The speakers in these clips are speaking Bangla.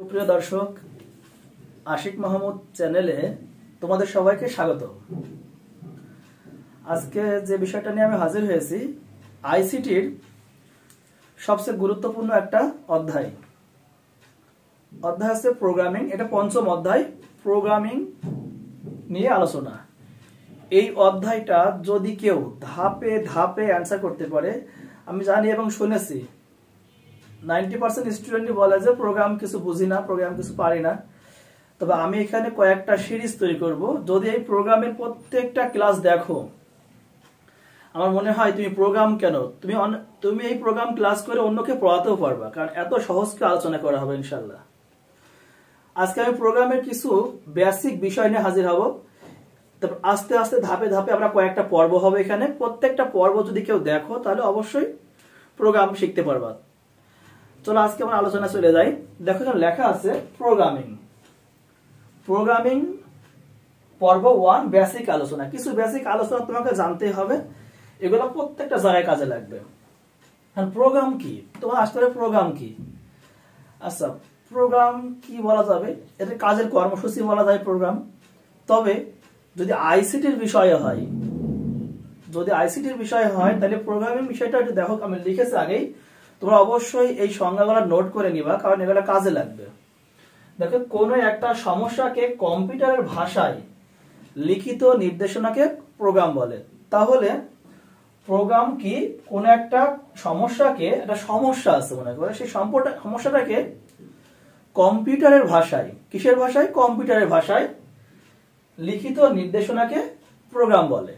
প্রিয় দর্শক, আশিক মাহমুদ চ্যানেলে তোমাদের সবাইকে স্বাগত। আজকে যে বিষয়টা নিয়ে আমি হাজির হয়েছি, আইসিটির সবচেয়ে গুরুত্বপূর্ণ একটা অধ্যায় হচ্ছে প্রোগ্রামিং। এটা পঞ্চম অধ্যায়, প্রোগ্রামিং নিয়ে আলোচনা। এই অধ্যায়টা যদি কেউ ধাপে ধাপে অ্যান্সার করতে পারে, আমি জানি এবং শুনেছি 90% স্টুডেন্টই বলে যে প্রোগ্রাম কিছু বুঝি না, প্রোগ্রাম কিছু পারি না। তবে আমি এখানে কয়েকটা সিরিজ তৈরি করব। যদি এই প্রোগ্রামের প্রত্যেকটা ক্লাস দেখো, আমার মনে হয় তুমি প্রোগ্রাম কেন, তুমি এই প্রোগ্রাম ক্লাস করে অন্যকে পড়াতেও পারবা, কারণ এত সহজ করে আলোচনা করা হবে ইনশাল্লাহ। আজকে আমি প্রোগ্রামের কিছু বেসিক বিষয় নিয়ে হাজির হব। তারপর আস্তে আস্তে ধাপে ধাপে আমরা কয়েকটা পর্ব হবে এখানে। প্রত্যেকটা পর্ব যদি কেউ দেখো তাহলে অবশ্যই প্রোগ্রাম শিখতে পারবা। চলো আজকে আমরা আলোচনা চলে যাই। দেখো এখানে লেখা আছে প্রোগ্রামিং। প্রোগ্রামিং পর্ব 1, বেসিক আলোচনা। কিছু বেসিক আলোচনা তোমাকে জানতে হবে, এগুলো প্রত্যেকটা জায়গায় কাজে লাগবে। প্রোগ্রাম কি, তোমার আসতে হবে প্রোগ্রাম কি। আচ্ছা, প্রোগ্রাম কি বলা যাবে, এটা কাজের কর্মসূচি বলা যায় প্রোগ্রাম। তবে যদি আইসিটির বিষয়ে হয়, তাহলে প্রোগ্রামিং বিষয়টা একটু দেখো, আমি লিখেছি আগেই, তোমরা অবশ্যই এই সংজ্ঞাগুলো নোট করে নিবা, কারণ এগুলো কাজে লাগবে। দেখো, কোনো একটা সমস্যাকে কম্পিউটারের ভাষায় লিখিত নির্দেশনাকে প্রোগ্রাম বলে। তাহলে প্রোগ্রাম কি, কোন একটা সমস্যাকে, একটা সমস্যা আছে মনে করে, সেই সমস্যাটাকে কম্পিউটারের ভাষায়, কিসের ভাষায়, কম্পিউটারের ভাষায় লিখিত নির্দেশনাকে প্রোগ্রাম বলে।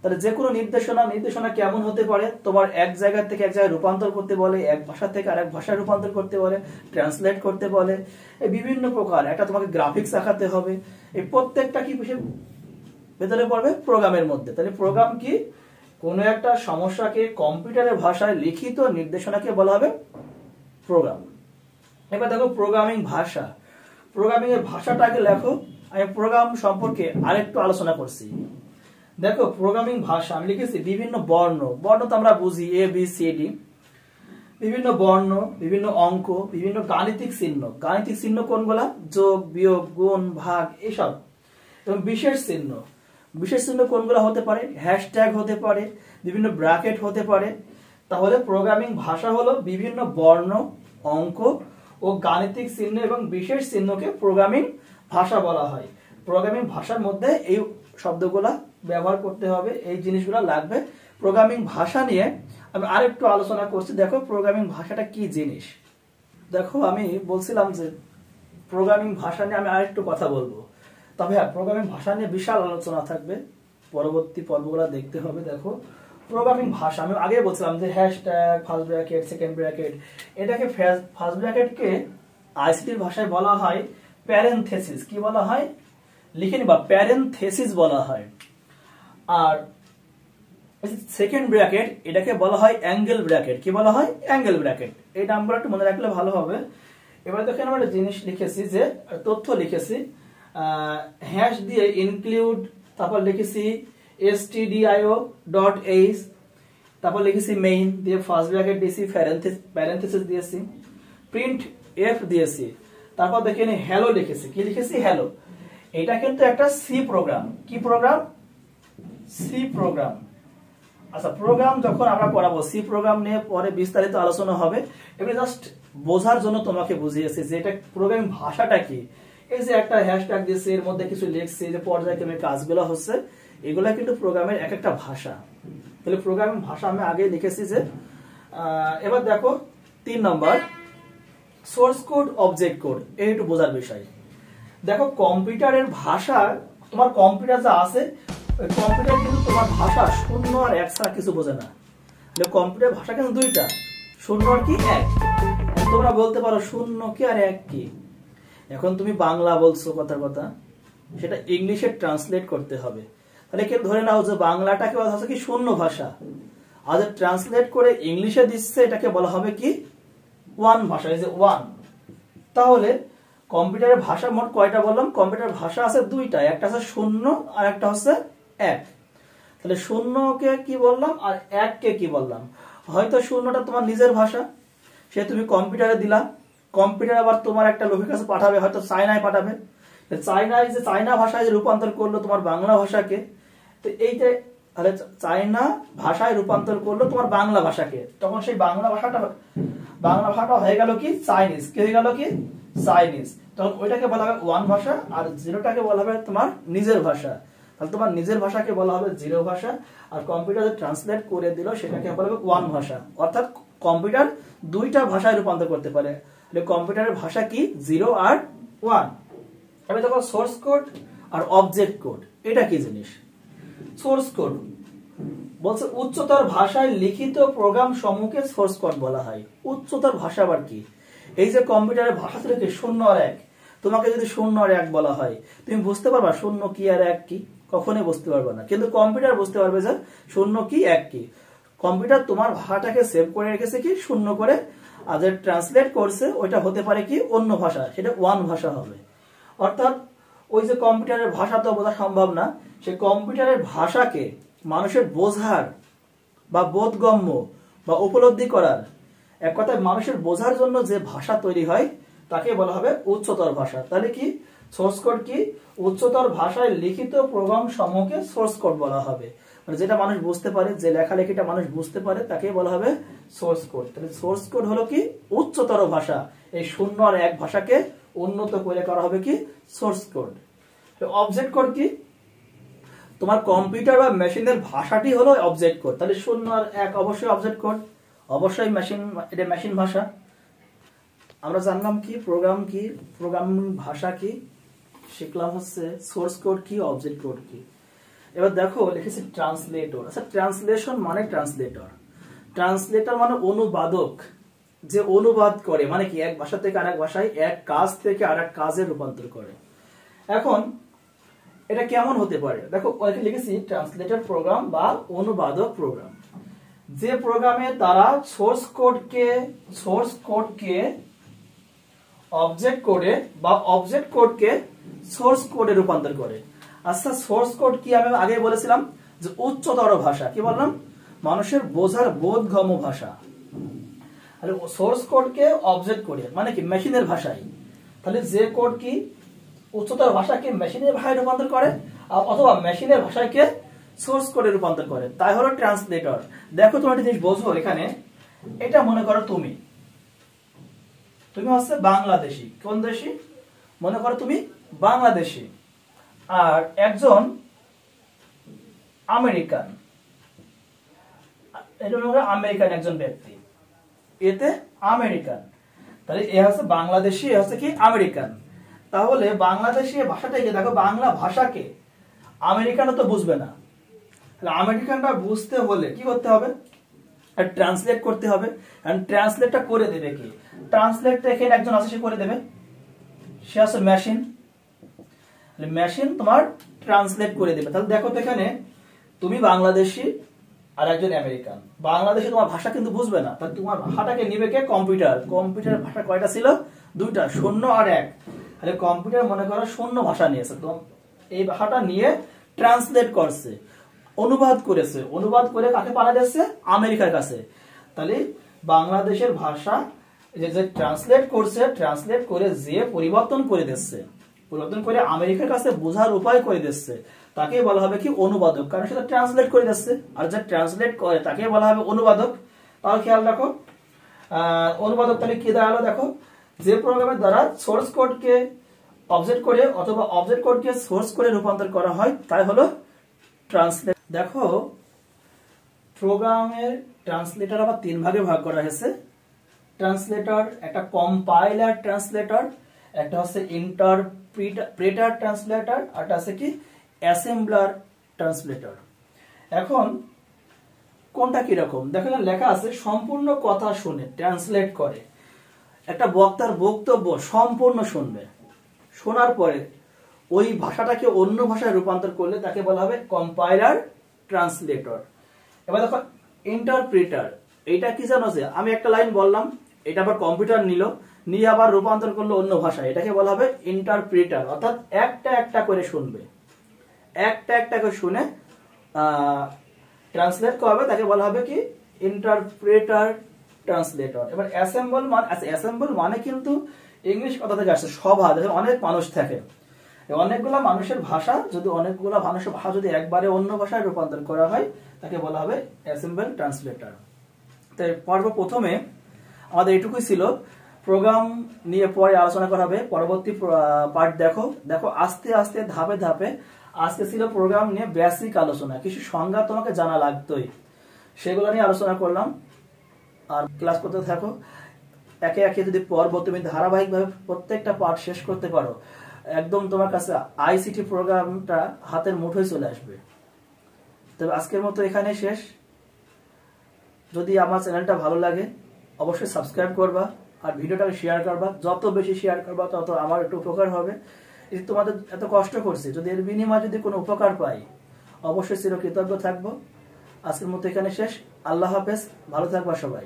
তাহলে যে কোনো নির্দেশনা কেমন হতে পারে, তোমার এক জায়গা থেকে এক জায়গায় রূপান্তর করতে বলে, এক ভাষা থেকে আরেক ভাষায় রূপান্তর করতে বলে, ট্রান্সলেট করতে বলে, এই বিভিন্ন প্রকার। একটা তোমাকে গ্রাফিক্স দেখাতে হবে, এই প্রত্যেকটা কি ভেতরে পড়বে প্রোগ্রামের মধ্যে। তাহলে প্রোগ্রাম কি, কোনো একটা সমস্যাকে কম্পিউটারের ভাষায় লিখিত নির্দেশনাকে বলা হবে প্রোগ্রাম। এবার দেখো প্রোগ্রামিং ভাষা, প্রোগ্রামিং এর ভাষাটাকে লেখো। আমি প্রোগ্রাম সম্পর্কে আরেকটু আলোচনা করছি। দেখো প্রোগ্রামিং ভাষা আমি লিখেছি বিভিন্ন বর্ণ তো আমরা বুঝি এ বি সি ডি, বিভিন্ন বর্ণ, বিভিন্ন অঙ্ক, বিভিন্ন গাণিতিক চিহ্ন কোনগুলা, যোগ বিয়োগ গুণ ভাগ এসব, এবং বিশেষ চিহ্ন কোনগুলা হতে পারে, হ্যাশট্যাগ হতে পারে, বিভিন্ন ব্র্যাকেট হতে পারে। তাহলে প্রোগ্রামিং ভাষা হলো বিভিন্ন বর্ণ, অঙ্ক ও গাণিতিক চিহ্ন এবং বিশেষ চিহ্নকে প্রোগ্রামিং ভাষা বলা হয়। প্রোগ্রামিং ভাষার মধ্যে এই শব্দগুলা ব্যবহার করতে হবে, এই জিনিসগুলো লাগবে। প্রোগ্রামিং ভাষা নিয়ে আমি আরেকটু আলোচনা করছি। দেখো প্রোগ্রামিং ভাষাটা কি জিনিস। দেখো আমি বলছিলাম যে প্রোগ্রামিং ভাষা নিয়ে আমি আরেকটু কথা বলবো। তবে হ্যাঁ, প্রোগ্রামিং ভাষা নিয়ে বিশাল আলোচনা থাকবে, পরবর্তী পর্বগুলো দেখতে হবে। দেখো প্রোগ্রামিং ভাষা আমি আগে বলছিলাম যে hashtag, first bracket, second bracket, এটাকে ফার্স্ট ব্র্যাকেটকে আইসিটির ভাষায় বলা হয় প্যারেনথেসিস। কি বলা হয়, লিখে নিবা, প্যারেনথেসিস বলা হয়। আর সেকেন্ড ব্র্যাকেট, এটাকে বলা হয় অ্যাঙ্গেল ব্র্যাকেট। কি বলা হয়, অ্যাঙ্গেল ব্র্যাকেট। এই নাম্বার একটু মনে রাখলে ভালো হবে। এবার দেখেন আমরা একটা জিনিস লিখেছি, যে তথ্য লিখেছি, হ্যাশ দিয়ে ইনক্লুড, তারপর লিখেছি stdio.h, তারপর লিখেছি মেইন দিয়ে ফার্স্ট ব্র্যাকেট দিয়েছি, প্যারেনথেসিস দিয়েছি, প্রিন্ট এফ দিয়েছি, তারপর দেখেন হ্যালো লিখেছি। কি লিখেছি, হ্যালো। এটা কিন্তু একটা সি প্রোগ্রাম। কি প্রোগ্রাম, সি প্রোগ্রাম। আচ্ছা, প্রোগ্রাম যখন আমরা পড়াবো, সি প্রোগ্রাম নিয়ে পরে বিস্তারিত আলোচনা হবে। এবারে জাস্ট বোঝার জন্য তোমাকে বুঝিয়েছি যে এটা প্রোগ্রামিং ভাষাটা কি। এই যে একটা হ্যাশট্যাগ দিয়েছে, এর মধ্যে কিছু লিখছি, যে পর্যায়ক্রমে কাজগুলো হচ্ছে, এগুলা কিন্তু প্রোগ্রামের এক একটা ভাষা। তাহলে প্রোগ্রামিং ভাষা আমি আগে লিখেছি। যে এবার দেখো 3 নম্বর, সোর্স কোড, অবজেক্ট কোড, এই একটু বোঝার বিষয়। দেখো কম্পিউটারের ভাষা, তোমার কম্পিউটার যা আছে, ওই কম্পিউটার কিন্তু তোমার ভাষা শূন্য আর এক ছাড়া কিছু বোঝে না। কম্পিউটার ভাষা কিন্তু দুইটা, শূন্য আর কি এক। তোমরা বলতে পারো শূন্য কি আর এক কি। এখন তুমি বাংলা বলছো কথার কথা, সেটা ইংলিশে ট্রান্সলেট করতে হবে। তাহলে কেউ ধরে নাও যে বাংলাটাকে বলা হচ্ছে কি শূন্য ভাষা, আর ট্রান্সলেট করে ইংলিশে দিচ্ছে, এটাকে বলা হবে কি ওয়ান ভাষা, এই যে ওয়ান। তাহলে কম্পিউটারের ভাষা মোট কয়টা বললাম, কম্পিউটার ভাষা আছে দুইটা, একটা হচ্ছে শূন্য আর একটা হচ্ছে এক। তাহলে শূন্যকে কি বললাম আর এককে কি বললাম। হয়তো শূন্যটা তোমার নিজের ভাষা, সে তুমি কম্পিউটারে দিলা, কম্পিউটার আবার তোমার একটা লোকের কাছে পাঠাবে, হয়তো চায়নায় পাঠাবে, চায়নায় যে চায়না ভাষায় যে রূপান্তর করলো তোমার বাংলা ভাষাকে, তো এই যে তাহলে চায়না ভাষায় রূপান্তর করলো তোমার বাংলা ভাষাকে, তখন সেই বাংলা ভাষাটা হয়ে গেল কি চাইনিজ, কি হয়ে গেল কি চাইনিজ। তখন ওইটাকে বলা হবে ওয়ান ভাষা, আর জিরোটাকে বলা হবে তোমার নিজের ভাষা। তাহলে তোমার নিজের ভাষাকে বলা হবে জিরো ভাষা, আর কম্পিউটার যে ট্রান্সলেট করে দিল সেটাকে বলা হবে ওয়ান ভাষা। অর্থাৎ কম্পিউটার দুইটা ভাষায় রূপান্তর করতে পারে। কম্পিউটারের ভাষা কি জিরো আর ওয়ান। এবার দেখো সোর্স কোড আর অবজেক্ট কোড, এটা কি জিনিস? সোর্স কোড বলছে উচ্চতর ভাষায় লিখিত প্রোগ্রাম সমূহকে সোর্স কোড বলা হয়। উচ্চতর ভাষা আবার কি? এই যে কম্পিউটারের ভাষা ছিল কি শূন্য আর এক, তোমাকে যদি শূন্য আর এক বলা হয় তুমি বুঝতে পারবা শূন্য কি আর এক কি? কখনোই বুঝতে পারবে না। কিন্তু কম্পিউটার বুঝতে পারবে যে শূন্য কি এক কি। কম্পিউটার তোমার ভাষাটাকে সেভ করে রেখেছে কি শূন্য করে, আর যে ট্রান্সলেট করছে ওইটা হতে পারে কি অন্য ভাষা, সেটা ওয়ান ভাষা হবে। অর্থাৎ ওই যে কম্পিউটারের ভাষা তো বোঝা সম্ভব না, সে কম্পিউটারের ভাষাকে মানুষের বোঝার বা বোধগম্য বা উপলব্ধি করার, এক কথায় মানুষের বোঝার জন্য যে ভাষা তৈরি হয় তাকে বলা হবে উচ্চতর ভাষা। তাহলে কি সোর্স কোড কি? উচ্চতর ভাষায় লিখিত প্রোগ্রাম সমূহকে সোর্স কোড বলা হবে। মানে যেটা মানুষ বুঝতে পারে, যে লেখালেখিটা মানুষ বুঝতে পারে তাকে বলা হবে সোর্স কোড। তাহলে সোর্স কোড হলো কি উচ্চতর ভাষা, এই শূন্য আর এক ভাষাকে উন্নত করে করা হবে কি সোর্স কোড। অবজেক্ট কোড কি? তোমার কম্পিউটার বা মেশিনের ভাষাটি হলো অবজেক্ট কোড। তাহলে শূন্য আর এক অবশ্যই অবজেক্ট কোড, অবশ্যই মেশিন, এটা মেশিন ভাষা। আমরা জানলাম কি প্রোগ্রাম কি, প্রোগ্রামিং ভাষা কি, শিখলাম হচ্ছে সোর্স কোড কি, অবজেক্ট কোড কি। এবার দেখো লিখেছি ট্রান্সলেটর। আচ্ছা ট্রান্সলেশন মানে ট্রান্সলেটর, ট্রান্সলেটর মানে অনুবাদক, যে অনুবাদ করে, মানে কি এক ভাষা থেকে আরেক ভাষায়, এক কাজ থেকে আরেক কাজে রূপান্তর করে। এখন এটা কেমন হতে পারে দেখো, ওইখানে লিখেছি ট্রান্সলেটর প্রোগ্রাম বা অনুবাদক প্রোগ্রাম, যে প্রোগ্রামে তারা সোর্স কোডকে অবজেক্ট কোডে বা অবজেক্ট কোডকে সোর্স কোডে রূপান্তর করে। আচ্ছা সোর্স কোড কি? আমি আগে বলেছিলাম যে উচ্চতর ভাষা, কি বললাম? মানুষের বোঝার বোধগম্য ভাষা। আর সোর্স কোডকে অবজেক্ট কোডে মানে কি মেশিনের ভাষায়। তাহলে যে কোড কি উচ্চতর ভাষাকে মেশিনের ভাষায় রূপান্তর করে, অথবা মেশিনের ভাষাকে সোর্স কোডে রূপান্তর করে, তাই হলো ট্রান্সলেটর। দেখো তোমার একটা জিনিস বোঝো এখানে, এটা মনে করো তুমি হচ্ছে বাংলাদেশি, কোন দেশি? মনে করো তুমি বাংলাদেশি, আর একজন আমেরিকান, এটা মনে করো আমেরিকান একজন ব্যক্তি, এতে আমেরিকান, তাহলে এ হচ্ছে বাংলাদেশি, এ হচ্ছে কি আমেরিকান। তাহলে বাংলাদেশি ভাষাটাকে দেখো, বাংলা ভাষাকে আমেরিকানরা তো বুঝবে না, আমেরিকানরা বুঝতে হলে কি করতে হবে? ট্রান্সলেট করতে হবে। ট্রান্সলেটটা করে দেবে কি? ট্রান্সলেটটা এখানে একজন আছে, সে করে দেবে, সে আছে মেশিন। মেশিন তোমার ট্রান্সলেট করে দেবে। তাহলে দেখো তো এখানে তুমি বাংলাদেশি আর একজন আমেরিকান, বাংলাদেশে তোমার ভাষা কিন্তু বুঝবে না, তাহলে তোমার ভাষাটাকে নিবে কে? কম্পিউটার। কম্পিউটারের ভাষা কয়টা ছিল? দুইটা, শূন্য আর এক। তাহলে কম্পিউটার মনে করো শূন্য ভাষা নিয়েছে, তো এই ভাষাটা নিয়ে ট্রান্সলেট করছে, অনুবাদ করেছে, অনুবাদ করে কাকে পাঠিয়ে দিচ্ছে? আমেরিকার কাছে। তাহলে বাংলাদেশের ভাষা যে ট্রান্সলেট করছে, ট্রান্সলেট করে যে পরিবর্তন করে দিচ্ছে, পরিবর্তন করে আমেরিকার কাছে বোঝার উপায় করে দিচ্ছে, তাকে বলা হবে কি অনুবাদক, কারণ সেটা ট্রান্সলেট করে দিচ্ছে। আর যে ট্রান্সলেট করে তাকে বলা হবে অনুবাদক। তাহলে খেয়াল রাখো অনুবাদক তাহলে কি দাঁড়ালো? দেখো যে প্রোগ্রামের দ্বারা সোর্স কোডকে অবজেক্ট করে অথবা অবজেক্ট কোডকে সোর্স কোডে রূপান্তর করা হয় তাই হলো ট্রান্সলেট। দেখো প্রোগ্রামের ট্রান্সলেটর আবার তিন ভাগে ভাগ করা হয়েছে। ট্রান্সলেটর, একটা কম্পাইলার ট্রান্সলেটর, একটা হচ্ছে ইন্টারপ্রেটার ট্রান্সলেটর, আর একটা আছে কি অ্যাসেম্বলার ট্রান্সলেটর। এখন কোনটা কি রকম দেখো, লেখা আছে সম্পূর্ণ কথা শুনে ট্রান্সলেট করে। একটা বক্তার বক্তব্য সম্পূর্ণ শুনবে, শোনার পরে ওই ভাষাটাকে অন্য ভাষায় রূপান্তর করলে তাকে বলা হবে কম্পাইলার ট্রান্সলেটর। এবার দেখো ইন্টারপ্রেটার, এটা কি জানো? যে আমি একটা লাইন বললাম, এটা আবার কম্পিউটার নিয়ে আবার রূপান্তর করলো অন্য ভাষায়, এটাকে বলা হবে ইন্টারপ্রেটার। অর্থাৎ একটা একটা করে শুনবে, একটা একটা করে শুনে ট্রান্সলেট করবে, তাকে বলা হবে কি ইন্টারপ্রেটার ট্রান্সলেটর। এবার অ্যাসেম্বল মানে, আচ্ছা অ্যাসেম্বল মানে কিন্তু ইংলিশ কথা থেকে আসছে, সভা, দেখেন অনেক মানুষ থাকে, অনেকগুলা মানুষের ভাষা, যদি অনেকগুলা মানুষের ভাষা যদি একবারে অন্য ভাষায় রূপান্তর করা হয় তাকে বলা হবে অ্যাসেম্বল ট্রান্সলেটর। তাই পর্ব প্রথমে আমাদের এটুকুই ছিল, প্রোগ্রাম নিয়ে পরে আলোচনা করা হবে, পরবর্তী পার্ট দেখো। দেখো আস্তে আস্তে ধাপে ধাপে, আজকে ছিল প্রোগ্রাম নিয়ে বেসিক আলোচনা, কিছু সংজ্ঞা তোমাকে জানা লাগতোই, সেগুলো নিয়ে আলোচনা করলাম। আর ক্লাস করতে থাকো, একে একে যদি পর্ব তুমি ধারাবাহিকভাবে প্রত্যেকটা পার্ট শেষ করতে পারো, একদম তোমার কাছে আইসিটি প্রোগ্রামটা হাতের মুঠোয় চলে আসবে। তবে আজকের মতো এখানে শেষ। যদি আমার চ্যানেলটা ভালো লাগে অবশ্যই সাবস্ক্রাইব করবা, আর ভিডিওটাকে শেয়ার করবা, যত বেশি শেয়ার করবা তত আমার একটু উপকার হবে। এই তোমাদের এত কষ্ট করছি, যদি এর বিনিময়ে যদি কোনো উপকার পাই অবশ্যই চিরকৃতজ্ঞ থাকবো। আজকের মতো এখানে শেষ। আল্লাহ হাফেজ, ভালো থাকবা সবাই।